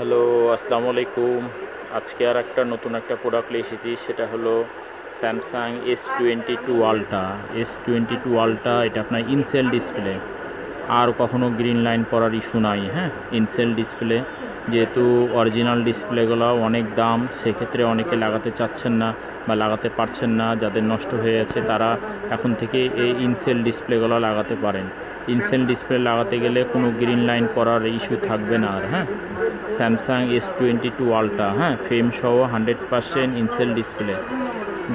Hello, আসসালামু আলাইকুম। আজকে আর একটা নতুন একটা প্রোডাক্ট নিয়ে এসেছি, সেটা হলো Samsung S22 ultra. S22 ultra এটা আপনার ইনসেল ডিসপ্লে, আর কখনো গ্রিন লাইন পড়ার ইস্যু নাই। হ্যাঁ, ইনসেল ডিসপ্লে, যেহেতু অরিজিনাল ডিসপ্লেগুলো অনেক দাম, সেক্ষেত্রে অনেকে লাগাতে চাচ্ছেন না বা লাগাতে পারছেন না। যাদের নষ্ট হয়ে গেছে তারা এখন থেকে এই ইনসেল ডিসপ্লেগুলো লাগাতে পারেন। ইনসেল ডিসপ্লে লাগাতে গেলে কোনো গ্রিন লাইন পড়ার ইস্যু থাকবে না আর। হ্যাঁ, স্যামসাং S22 আলট্রা, হ্যাঁ, ফ্রেম সহ 100% ইনসেল ডিসপ্লে।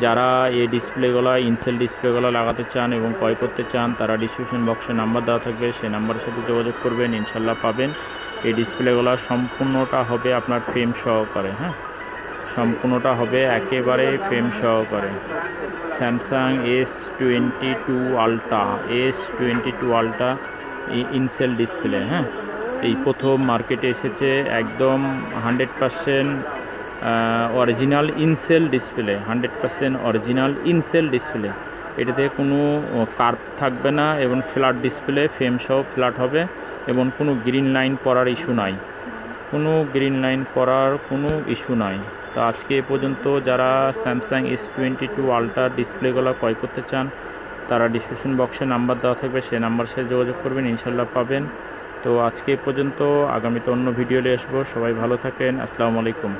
যারা এই ডিসপ্লেগুলো ইনসেল ডিসপ্লেগুলো লাগাতে চান এবং ক্রয় করতে চান, তারা ডিসক্রিপশন বক্সে নাম্বার দেওয়া থাকবে, সেই নাম্বারের সাথে যোগাযোগ করবেন, ইনশাল্লাহ পাবেন। এই ডিসপ্লেগুলো সম্পূর্ণটা হবে আপনার ফ্রেম সহকারে। হ্যাঁ, সম্পূর্ণটা হবে একেবারে ফ্রেম সহকারে। Samsung S22 ultra in-cell display. হ্যাঁ, এই প্রথম মার্কেটে এসেছে একদম 100% original in-cell display. 100% original in-cell display, এটাতে কোনো কার্ভ থাকবে না এবং ফ্ল্যাট ডিসপ্লে, ফ্রেম সহ ফ্ল্যাট হবে এবং কোনো গ্রিন লাইন পড়ার ইস্যু নাই। কোনো গ্রিন লাইন পড়ার কোনো ইস্যু নাই। তো আজকে এ পর্যন্ত যারা স্যামসাং S22 আলট্রা ডিসপ্লেগুলো ক্রয় করতে চান, তারা ডিসক্রিপশন বক্সে নাম্বার দেওয়া থাকবে, সেই নাম্বার সাথে যোগাযোগ করবেন, ইনশাল্লাহ পাবেন। তো আজকে এ পর্যন্ত, আগামীতে অন্য ভিডিও নিয়ে আসবো। সবাই ভালো থাকেন, আসসালামু আলাইকুম।